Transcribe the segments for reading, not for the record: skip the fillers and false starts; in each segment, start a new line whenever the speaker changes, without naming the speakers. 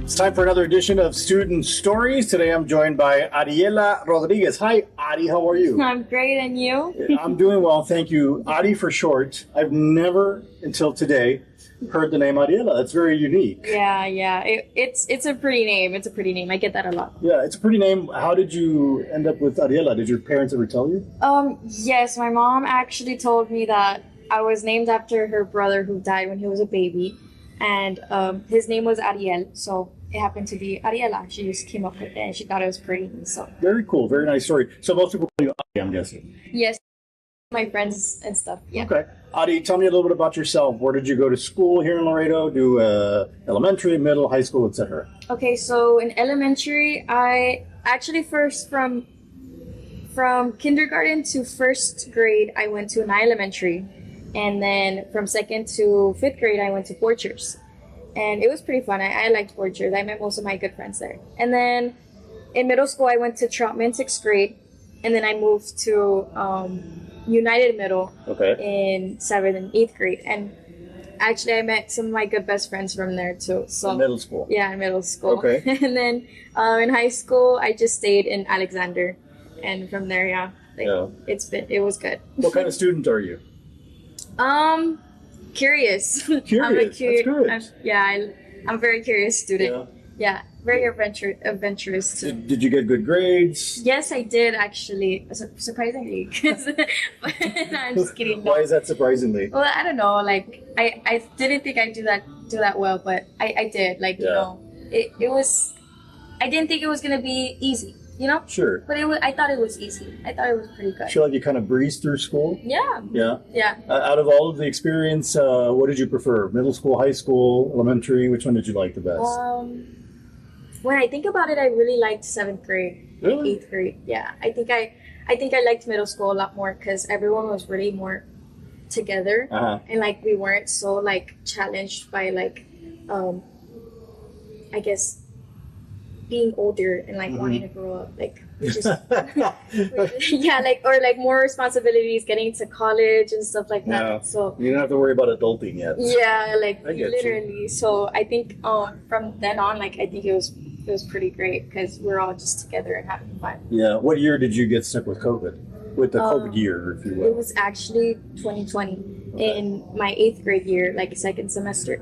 It's time for another edition of Student Stories. Today I'm joined by Ariella Rodriguez. Hi, Ari, how are you?
I'm great, and you?
I'm doing well, thank you. Ari for short. I've never, until today, heard the name Ariella. That's very unique.
Yeah. It's a pretty name. It's a pretty name. I get that a lot.
Yeah, it's a pretty name. How did you end up with Ariella? Did your parents ever tell you?
Yes, my mom actually told me that I was named after her brother who died when he was a baby, and his name was Ariel, so it happened to be Ariella. She just came up with it, and she thought it was pretty. So
Very cool. Very nice story. So most people call you Ari, I'm guessing.
yes, my friends and stuff. Yeah.
Okay. Adi, tell me a little bit about yourself. Where did you go to school here in Laredo? Do elementary, middle, high school, etc.?
Okay, so in elementary, I actually first from kindergarten to first grade, I went to an elementary, and then from second to fifth grade, I went to Porchers, and it was pretty fun. I liked Porchers. I met most of my good friends there. And then in middle school, I went to Troutman sixth grade, and then I moved to United Middle in seventh and eighth grade, and actually I met some of my good best friends from there too. So
In middle school.
Yeah, in middle school.
Okay.
And then in high school, I just stayed in Alexander, and from there, it was good.
What kind of student are you?
Curious.
Curious. That's good.
I'm a very curious student. Yeah, very adventurous too.
Did you get good grades?
Yes, I did actually. Surprisingly, 'cause- no, I'm just kidding. No.
Why is that surprisingly?
Well, I don't know. Like, I didn't think I'd do that well, but I did. Like, it was. I didn't think it was gonna be easy.
Sure.
But I thought it was easy. I thought it was pretty good.
I feel like you kind of breezed through school.
Yeah.
Yeah.
Yeah.
Out of all of the experience, what did you prefer? Middle school, high school, elementary? Which one did you like the best?
When I think about it, I really liked seventh grade,
Really?
eighth grade. Yeah, I think I liked middle school a lot more because everyone was really more together, and like we weren't so like challenged by like, I guess, being older and like wanting to grow up, like just yeah, like or like more responsibilities, getting to college and stuff like that.
Yeah.
So
You don't have to worry about adulting yet.
yeah, like
I get you.
literally. So I think from then on, like I think it was pretty great because we're all just together and having fun.
Yeah. What year did you get stuck with COVID? With the COVID year, if you
It
will.
was actually 2020 in my eighth grade year, like second semester.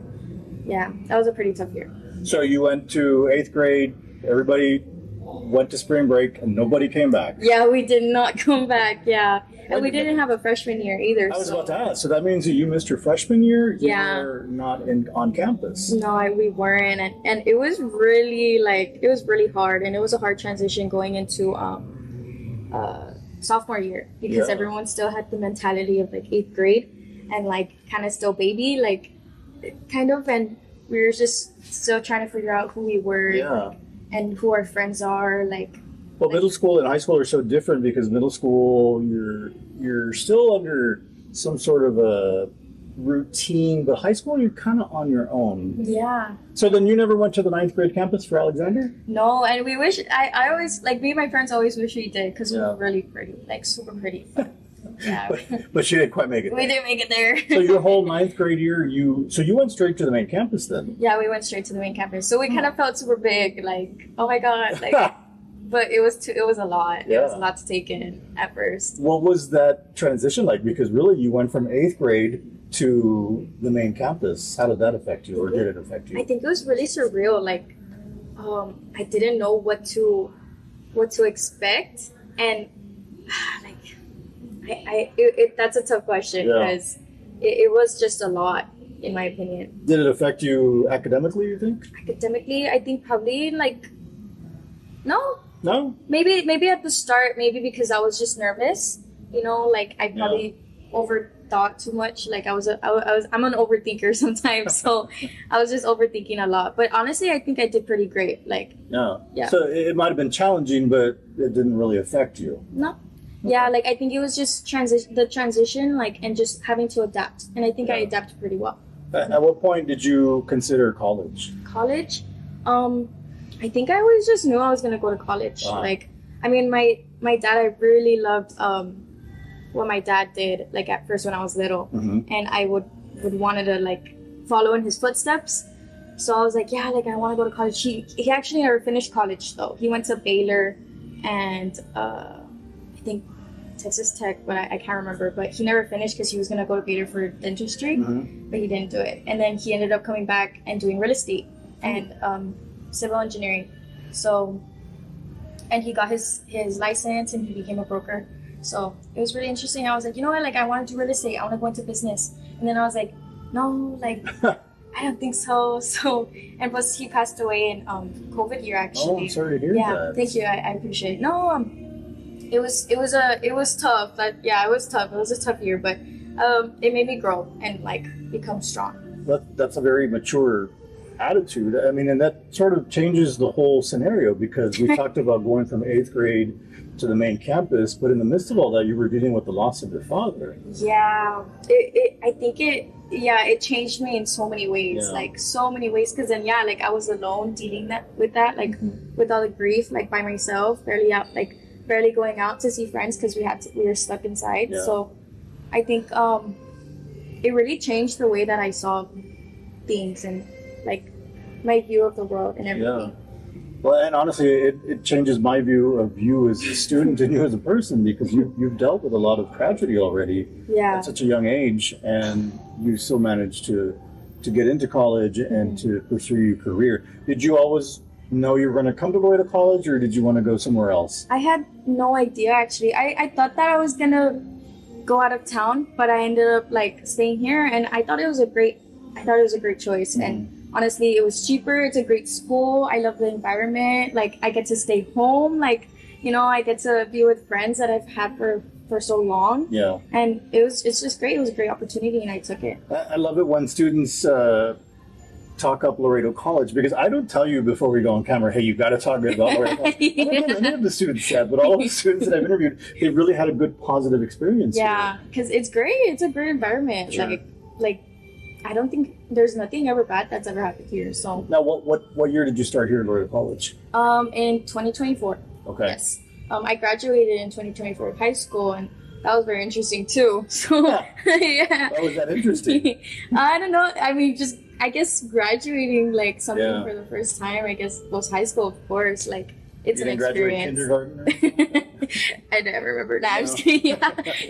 Yeah, that was a pretty tough year.
So you went to eighth grade. Everybody went to spring break, and nobody came back.
Yeah, we did not come back. Yeah, and we didn't have a freshman year either.
I was
so.
about to ask. So that means that you missed your freshman year? You
Yeah.
were not on campus.
No, we weren't, and it was really hard, and it was a hard transition going into sophomore year because
Yeah.
everyone still had the mentality of like eighth grade and like kind of still baby, like kind of, and we were just still trying to figure out who we were
Yeah.
and who our friends are, like.
Well, middle school and high school are so different because middle school you're still under some sort of a routine, but high school you're kind of on your own.
Yeah.
So then you never went to the ninth grade campus for Alexander?
No, and we wish I always like me and my friends always wish we did because we
Yeah.
were really pretty, like super pretty. Yeah.
But she didn't quite make it.
We
there.
didn't make it there.
So your whole ninth grade year, you went straight to the main campus then?
Yeah, we went straight to the main campus. So we kind of felt super big, like, oh my god, like. But it was a lot. It was a lot to take in at first.
What was that transition like? Because really, you went from eighth grade to the main campus. How did that affect you, or did it affect you?
I think it was really surreal. Like, I didn't know what to expect, and like, that's a tough question because it was just a lot, in my opinion.
Did it affect you academically, you think?
Academically, I think probably like, no.
No?
Maybe at the start, maybe because I was just nervous, like I probably overthought too much. Like I'm an overthinker sometimes, so I was just overthinking a lot. But honestly, I think I did pretty great. Like, yeah.
So it might have been challenging, but it didn't really affect you.
No. Yeah, like I think it was just the transition, like, and just having to adapt. And I think I adapted pretty well.
At what point did you consider college?
College? I think I always just knew I was gonna go to college. Like, I mean, my dad, I really loved what my dad did. Like at first when I was little, and I would wanted to like follow in his footsteps. So I was like, yeah, like I want to go to college. He actually never finished college though. He went to Baylor and I think Texas Tech, but I can't remember. But he never finished because he was gonna go to Baylor for dentistry, but he didn't do it. And then he ended up coming back and doing real estate and civil engineering. So, and he got his license and he became a broker. So it was really interesting. I was like, you know what? Like I want to do real estate. I want to go into business. And then I was like, no, like I don't think so. So, and plus he passed away in COVID year actually.
Oh, I'm sorry to hear that.
Thank you. I appreciate it. No, it was tough. But yeah, it was tough. It was a tough year, but it made me grow and like become strong.
That's a very mature attitude. I mean, and that sort of changes the whole scenario because we talked about going from 8th grade to the main campus, but in the midst of all that, you were dealing with the loss of your father.
Yeah, I think it changed me in so many ways, like so many ways. Because then, like I was alone dealing with that, like with all the grief, like by myself, barely going out to see friends because we were stuck inside.
Yeah.
So I think it really changed the way that I saw things and like my view of the world and everything.
Yeah. Well, and honestly, it changes my view of you as a student and you as a person because you've dealt with a lot of tragedy already at such a young age, and you still managed to get into college and to pursue your career. Did you always know you were going to come to Laredo College, or did you want to go somewhere else?
I had no idea actually. I thought that I was gonna go out of town, but I ended up like staying here, and I thought it was a great choice. And honestly, it was cheaper. It's a great school. I love the environment. Like I get to stay home. Like, you know, I get to be with friends that I've had for so long.
Yeah.
And it's just great. It was a great opportunity and I took it.
I love it when students talk up Laredo College because I don't tell you before we go on camera, hey, you got to talk about Laredo College. I don't know any of the students said, but all of the students that I've interviewed, they really had a good positive experience.
Yeah, because it's great. It's a great environment.
Sure.
Like I don't think there's nothing ever bad that's ever happened here. So
now, what year did you start here at Laredo College?
In 2024.
Okay.
Yes. I graduated in 2024 high school, and that was very interesting too. So yeah.
Why was that interesting?
I don't know. I mean, just I guess graduating like something for the first time. I guess was high school, of course. Like it's an experience.
Kindergarten?
I never remember. No, I'm just kidding.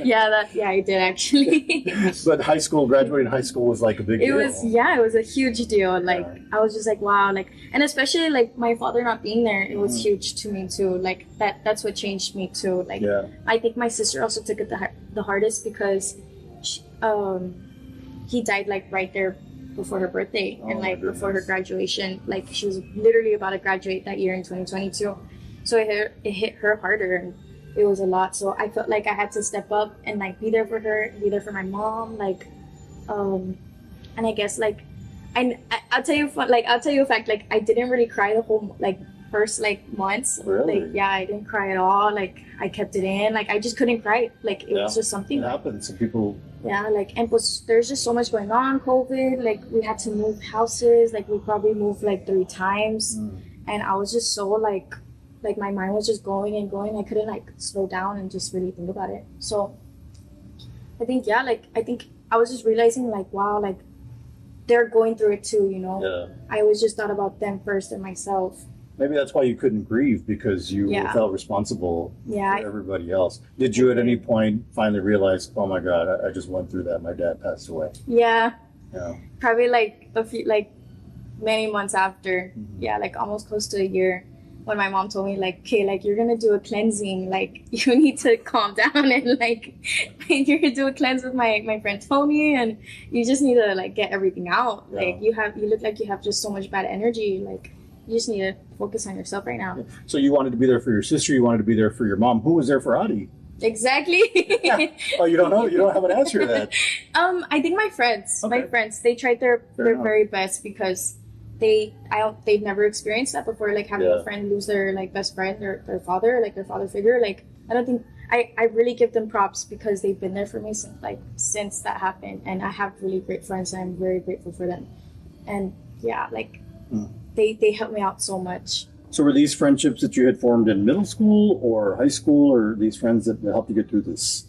Yeah, I did actually.
But graduating high school was like a big deal.
It was a huge deal. Like I was just like, wow, like, and especially like my father not being there, it was huge to me too. Like that's what changed me too. Like I think my sister also took it the hardest because he died like right there before her birthday and like before her graduation. Like she was literally about to graduate that year in 2022. So it hit her harder, and it was a lot. So I felt like I had to step up and like be there for her, be there for my mom, like, and I guess like, I'll tell you a fact. Like I didn't really cry the whole like first like months.
Really?
Like I didn't cry at all. Like I kept it in. Like I just couldn't cry. Like it was just something.
It happens. Some people.
Yeah, like and there's just so much going on. COVID. Like we had to move houses. Like we probably moved like 3 times, and I was just so like my mind was just going and going. I couldn't like slow down and just really think about it. So I think I was just realizing like, wow, like they're going through it too, you know. I always just thought about them first and myself.
Maybe that's why you couldn't grieve, because you felt responsible for everybody else. Did you at any point finally realize, oh my God, I just went through that, my dad passed away?
Yeah. Probably like many months after. Like almost close to a year, when my mom told me like, okay, like you're gonna do a cleansing, like you need to calm down and like you're gonna do a cleanse with my friend Tony, and you just need to like get everything out. Like you look like you have just so much bad energy. Like you just need to focus on yourself right now.
So you wanted to be there for your sister, you wanted to be there for your mom. Who was there for Adi?
Exactly.
Oh, you don't know? You don't have an answer to that?
I think my friends, they tried their very best, because they've never experienced that before, like having a friend lose their like best friend, their father, like their father figure. Like I don't think I really give them props, because they've been there for me since that happened, and I have really great friends, and I'm very grateful for them. And they helped me out so much.
So were these friendships that you had formed in middle school or high school, or these friends that helped you get through this?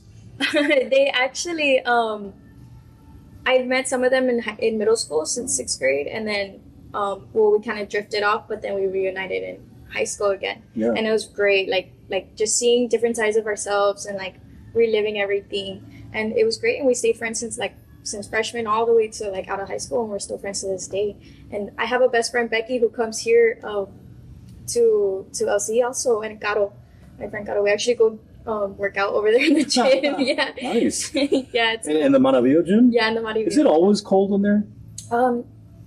They actually I've met some of them in middle school since 6th grade, and then well, we kind of drifted off, but then we reunited in high school again.
Yeah.
And it was great, like just seeing different sides of ourselves and like reliving everything. And it was great, and we stayed friends since freshman all the way to like out of high school, and we're still friends to this day. And I have a best friend, Becky, who comes here to LC also, and Caro, my friend Caro. We actually go work out over there in the gym. Yeah.
Nice.
Yeah. It's
in the Maravillo gym?
Yeah, in the Maravillo.
Is it always cold in there?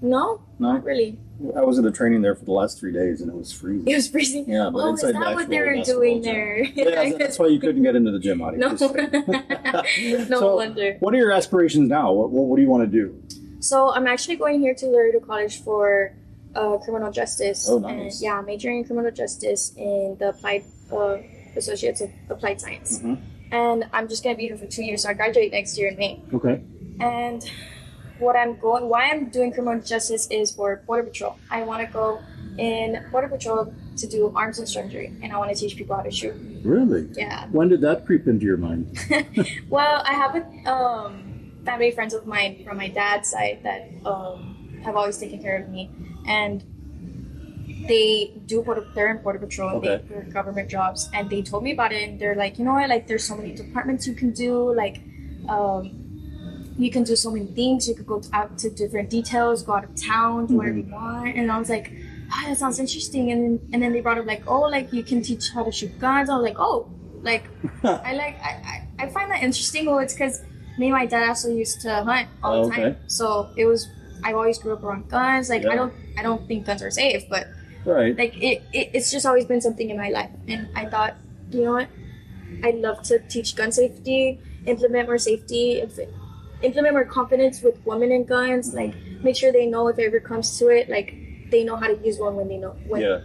No, not really.
I was at a training there for the last 3 days, and it was freezing.
It was freezing.
Yeah, but
oh,
inside
is that what they were
basketball
doing
gym.
there?
Yeah, that's why you couldn't get into the gym, Adi.
No. No
So,
wonder.
what are your aspirations now? What do you want to do?
So I'm actually going here to Laredo College for criminal justice.
Oh, nice.
And, yeah, majoring in criminal justice in the applied Associates of Applied Science.
Mm-hmm.
And I'm just going to be here for 2 years, so I graduate next year in May.
Okay.
And why I'm doing criminal justice is for Border Patrol. I want to go in Border Patrol to do arms instructor, and I want to teach people how to shoot.
Really?
Yeah.
When did that creep into your mind?
Well, I have family friends of mine from my dad's side that have always taken care of me, and they're in Border Patrol, and
Okay.
they're government jobs, and they told me about it, and they're like, you know what, like there's so many departments you can do, like you can do so many things, you could go out to different details, go out of town, do whatever you want. And I was like, oh, that sounds interesting. And then they brought up like, oh, like you can teach how to shoot guns. I was like, oh, like I find that interesting. Well, it's because me and my dad also used to hunt all the time, so I always grew up around guns. Like
Yeah.
I don't think guns are safe, but
Right.
like it's just always been something in my life, and I thought, you know what, I'd love to teach gun safety, implement more safety, implement more confidence with women and guns, like make sure they know if it ever comes to it, like they know how to use one when they know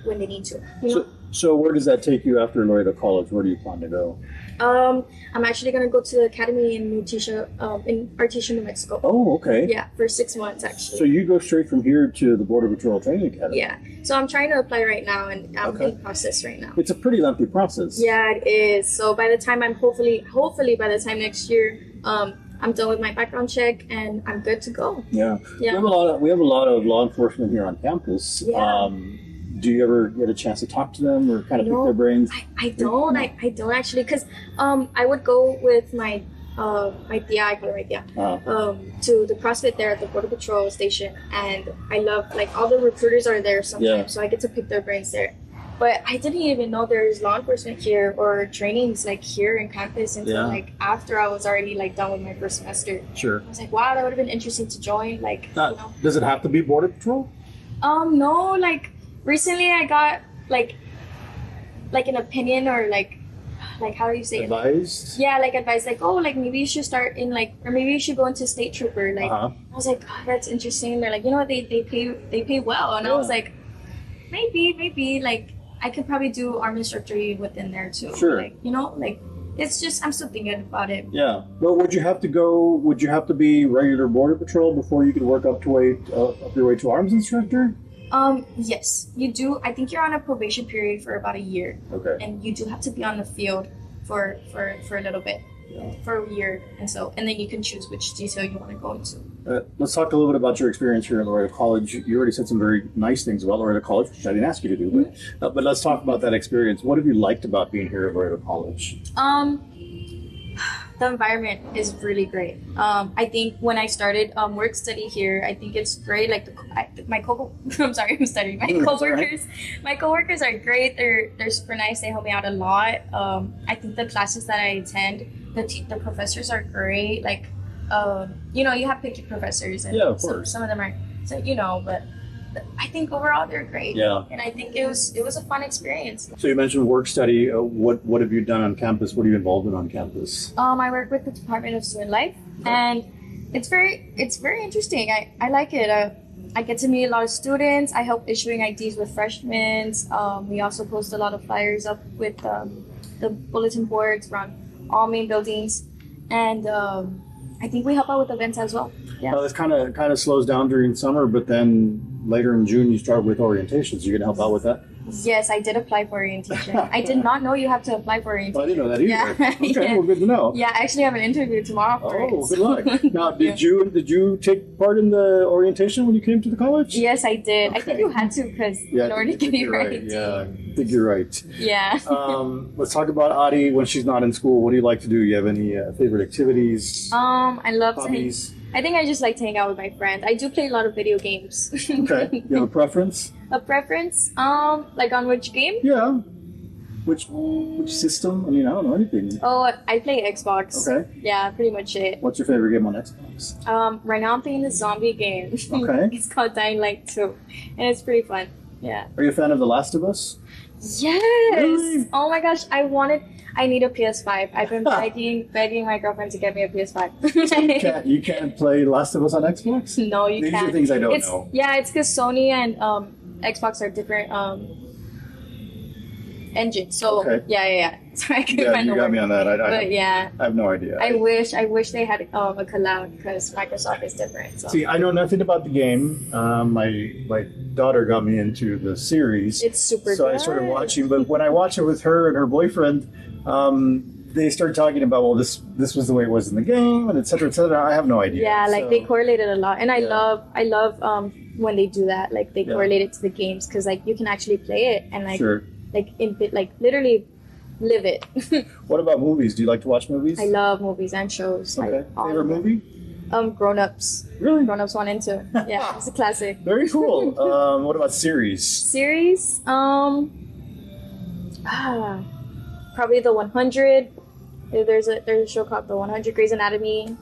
when they need to, you know?
So where does that take you after Laredo College? Where do you plan to go?
I'm actually gonna go to the academy in Artesia, New Mexico.
Oh, okay.
Yeah, for 6 months actually.
So you go straight from here to the Border Patrol Training Academy?
Yeah, so I'm trying to apply right now, and I'm in process right now.
It's a pretty lengthy process.
Yeah, it is. So by the time hopefully by the time next year, I'm done with my background check and I'm good to go.
Yeah.
Yeah.
We have a lot of law enforcement here on campus.
Yeah.
Do you ever get a chance to talk to them or kind of pick their brains?
I don't actually, because I would go with my tia, I call her my tia, to the CrossFit there at the Border Patrol station, and I love, like, all the recruiters are there sometimes, so I get to pick their brains there. But I didn't even know there's law enforcement here or trainings like here in campus until like after I was already like done with my first semester.
Sure.
I was like, wow, that would have been interesting to join. Like, you know.
Does it have to be Border Patrol?
No, like recently I got like an opinion, or like how do you say
Advised?
it? Yeah, like advice, like, oh, like maybe you should start in like, or maybe you should go into state trooper. Like I was like, oh, that's interesting. And they're like, you know what, they pay well, and I was like, maybe like I could probably do arm instructor within there too.
Sure.
Like, you know, like it's just, I'm still thinking about it.
Yeah. Well, would you have to be regular Border Patrol before you could work up your way to arms instructor?
Yes, you do. I think you're on a probation period for about a year.
Okay.
And you do have to be on the field for a little bit, for a year, and then you can choose which detail you want to go into.
Let's talk a little bit about your experience here at Laredo College. You already said some very nice things about Laredo College, which I didn't ask you to do, but let's talk about that experience. What have you liked about being here at Laredo College?
The environment is really great. I think when I started work study here, I think it's great. Like I'm sorry, I'm studying. My coworkers, my coworkers are great. They're super nice. They help me out a lot. I think the classes that I attend, the professors are great. Like, you know, you have picky professors, and some of them are, so, you know, but I think overall they're great. Yeah. And I think it was a fun experience.
So you mentioned work study. What have you done on campus? What are you involved in on campus?
I work with the Department of Student Life, and it's very interesting. I like it. I get to meet a lot of students. I help issuing IDs with freshmen. We also post a lot of flyers up with the bulletin boards around all main buildings, and I think we help out with events as well. Yeah.
Well, this kind of slows down during summer, but then later in June you start with orientations. You're gonna help out with that?
Yes, I did apply for orientation. I did not know you have to apply for orientation.
Well, I didn't know that either.
Yeah.
Okay,
Yeah.
well, good to know.
Yeah, I actually have an interview tomorrow for it.
Oh, good luck. Now, did you take part in the orientation when you came to the college?
Yes, I did.
Okay.
I think you had to because
Yeah,
in order to
I think
get
you're
your
right.
right.
Yeah, I think you're right.
Yeah.
Let's talk about Adi when she's not in school. What do you like to do? You have any favorite activities?
I love to hang.
Hobbies?
I think I just like to hang out with my friends. I do play a lot of video games.
Okay. You have a preference?
A preference? Like on which game?
Yeah. Which system? I mean, I don't know anything.
Oh, I play Xbox.
Okay.
Yeah, pretty much it.
What's your favorite game on Xbox?
Right now I'm playing this zombie game.
Okay.
It's called Dying Light 2, and it's pretty fun. Yeah.
Are you a fan of The Last of Us?
Yes.
Really?
Oh my gosh, I need a PS5. I've been begging my girlfriend to get me a PS5.
You can't play Last of Us on Xbox?
No, you
These
can't.
are things I don't know.
Yeah, it's because Sony and Xbox are different engines. So
Okay.
yeah. Sorry, I couldn't
Yeah,
find
you
the
got
word.
me on that.
But yeah,
I have no idea.
I wish they had a collab because Microsoft is different. So.
See, I know nothing about the game. My daughter got me into the series.
It's super
so
good.
I started watching. But when I watch it with her and her boyfriend, they start talking about, well, this was the way it was in the game, and et cetera, et cetera. I have no idea.
Yeah, like
So,
they correlated a lot, and I
Yeah.
love when they do that. Like they
Yeah.
correlate it to the games because like you can actually play it and like
Sure.
like literally live it.
What about movies? Do you like to watch movies?
I love movies and shows.
Okay.
Like, all
Favorite
of them.
movie?
Grown Ups.
Really?
Grown Ups 1 and 2. Yeah, it's a classic.
Very cool. What about series?
Series, probably The 100. There's a show called The 100, Grey's Anatomy.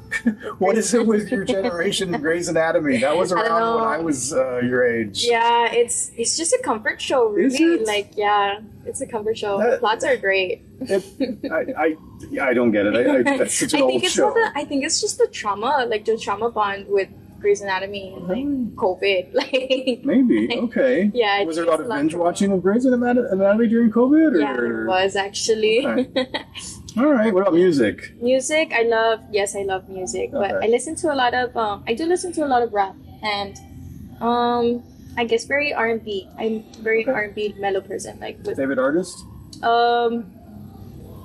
What is it with your generation and Grey's Anatomy? That was
I don't
around when
know.
I was your age.
Yeah, it's just a comfort show, really.
Is it?
Like, yeah, it's a comfort show.
That-
Plots are great.
I don't get it. That's such an
I
old
think it's
show.
I think it's just the trauma bond with Grey's Anatomy and like COVID. Like,
Maybe. Okay.
Yeah, I
Was there a
think
lot
it's
of
a lot
binge
of
watching of Grey's Anatomy during COVID? Or?
yeah, it was actually.
Okay. All right. What about music?
Music, I love music, but
Okay.
I listen to a lot of I do listen to a lot of rap and I guess very R&B. I'm very
Okay.
R&B mellow person. Like with
Favorite artist?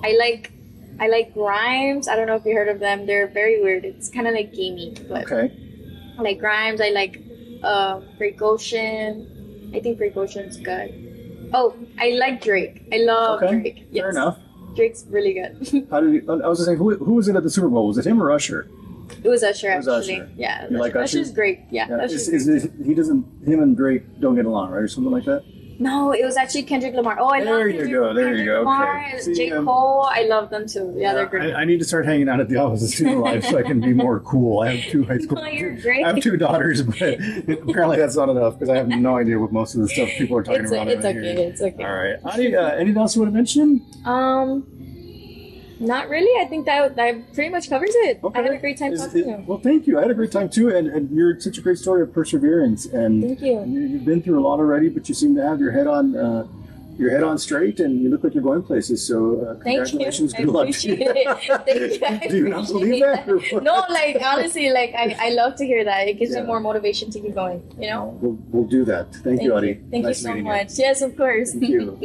I like Grimes. I don't know if you heard of them. They're very weird. It's kind of like gamey, but
Okay.
I like Grimes. I like Break Ocean. I think Break Ocean's good. Oh, I like Drake. I love
Okay.
Drake. Yes.
Fair enough.
Drake's really good.
How did I was just saying, who was it at the Super Bowl? Was it him or Usher?
It was Usher,
It was
actually.
Usher.
Yeah,
You like Usher?
Usher's great. Yeah,
Yeah.
Usher's
Him and Drake don't get along, right, or something like that?
No, it was actually Kendrick Lamar. Oh, I love
There you
Kendrick,
go, there you
Kendrick
go,
Lamar,
okay. See,
J. Cole. I love them too. Yeah, they're great.
I need to start hanging out at the office of student life so I can be more cool. I have two high school.
No, you're great.
I have two daughters, but apparently that's not enough because I have no idea what most of the stuff people are talking
It's
about.
it's
around
okay.
here.
It's okay.
All right. Adi, anything else you want to mention?
Not really. I think that pretty much covers it. I had a great time talking to you.
Well, thank you. I had a great time too, and you're such a great story of perseverance. And
Thank you.
You've been through a lot already, but you seem to have your head on. Your head on straight, and you look like you're going places. So, congratulations.
Thank you.
Good luck.
I appreciate it. Thank you.
Do you not believe that? or what?
No, like honestly, like I love to hear that. It gives
Yeah.
me more motivation to keep going. You know.
We'll do that. Thank you, Adi.
Thank
Nice
you so
meeting
much. Yes, of course.
Thank you.